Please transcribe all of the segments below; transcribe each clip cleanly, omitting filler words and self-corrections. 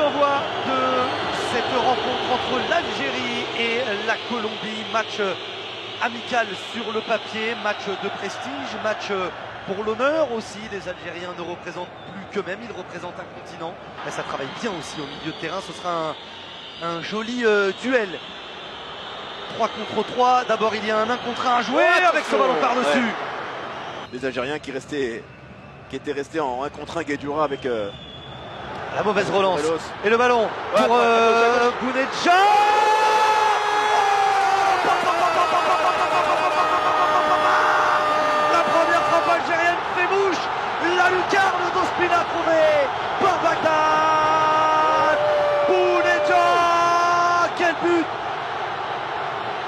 d'envoi de cette rencontre entre l'Algérie et la Colombie. Match amical sur le papier, match de prestige, match pour l'honneur aussi. Les Algériens ne représentent plus qu'eux-mêmes, ils représentent un continent. Mais ça travaille bien aussi au milieu de terrain, ce sera un joli duel. 3 contre 3, d'abord il y a un 1 contre 1 à jouer avec ce ballon par-dessus. Les Algériens qui étaient restés en 1 contre 1 Guedjura avec la mauvaise relance. Et le ballon pour Bounedjah. La première frappe algérienne fait mouche. La lucarne d'Ospina trouvée par Bagdad. Bounedjah. Quel but!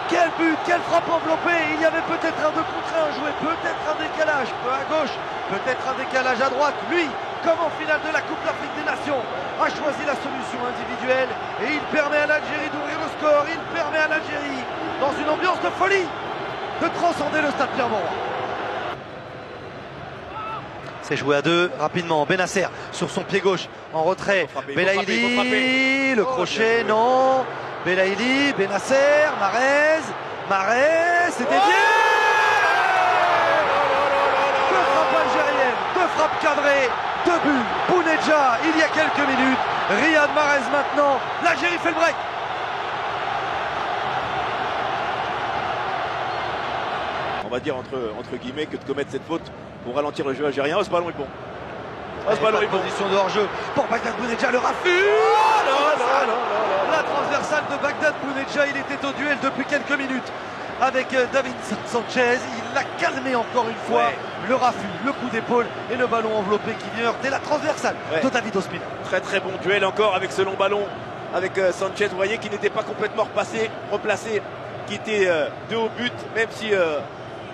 Quel but, quelle frappe enveloppée. Il y avait peut-être un 2 contre 1 joué, peut-être un décalage, peu à gauche, peut-être un décalage à droite. Lui, comme en finale de la Coupe d'Afrique des Nations, a choisi la solution individuelle et il permet à l'Algérie d'ouvrir le score. Il permet à l'Algérie, dans une ambiance de folie, de transcender le stade Pierre-Mauroy. C'est joué à 2 rapidement. Benasser sur son pied gauche en retrait. Belaïli, le crochet, non. Belaïli, Benasser, Mahrez, c'est dévié. Deux frappes algériennes, 2 frappes cadrées, 2 buts. Bounedjah il y a quelques minutes. Riyad Mahrez maintenant. L'Algérie fait le break. On va dire entre guillemets que de commettre cette faute pour ralentir le jeu algérien. Oh, ce ballon est bon. Oh, ce ballon est bon. Position de hors-jeu pour Bagdad Bounedjah, le raffut. La transversale de Bagdad Bounedjah, il était au duel depuis quelques minutes avec David Sanchez. Il l'a calmé encore une fois. Ouais. Le raffut, le coup d'épaule et le ballon enveloppé qui vient heurter la transversale de David Ospina. Très très bon duel encore avec ce long ballon avec Sanchez. Vous voyez qu'il n'était pas complètement replacé, qui était de haut but, même si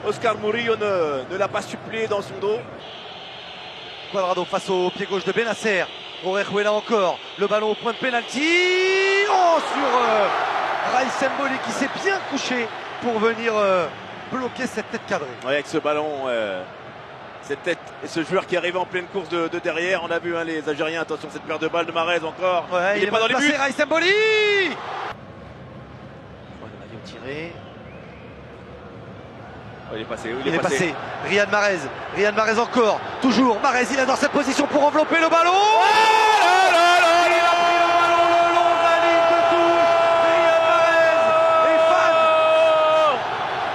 Oscar Murillo ne l'a pas supplé dans son dos. Cuadrado face au pied gauche de Benasser. Orejuela encore. Le ballon au point de pénalty. Oh, sur Raïs Mboli qui s'est bien couché pour venir bloquer cette tête cadrée. Ouais, avec ce ballon, cette tête et ce joueur qui arrivait en pleine course de derrière. On a vu les Algériens. Attention, cette paire de balles de Mahrez encore. Ouais, il est pas dans les buts. Raïs Mboli. Tiré. Oh, il est passé. Riyad Mahrez encore. Toujours Mahrez, il est dans cette position pour envelopper le ballon. Il a pris le ballon le long de la ligne de touche. Riyad Mahrez est fan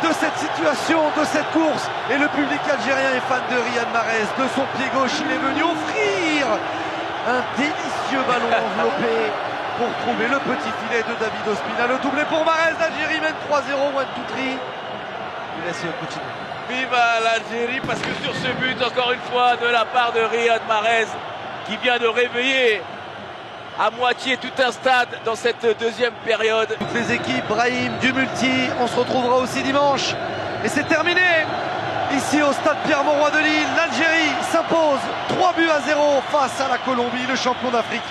de cette situation, de cette course. Et le public algérien est fan de Riyad Mahrez. De son pied gauche, il est venu offrir un délicieux ballon enveloppé pour trouver le petit filet de David Ospina. Le doublé pour Mahrez. L'Algérie mène 3-0. One, two, three. Viva l'Algérie, parce que sur ce but, encore une fois, de la part de Riyad Mahrez, qui vient de réveiller à moitié tout un stade dans cette deuxième période. Toutes les équipes, Brahim, du multi, on se retrouvera aussi dimanche. Et c'est terminé. Ici au stade Pierre-Mauroy de Lille, l'Algérie s'impose 3-0 face à la Colombie. Le champion d'Afrique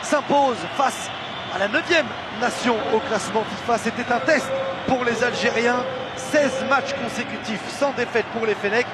s'impose face à la 9e nation au classement FIFA. C'était un test pour les Algériens. 16 matchs consécutifs sans défaite pour les Fennecs.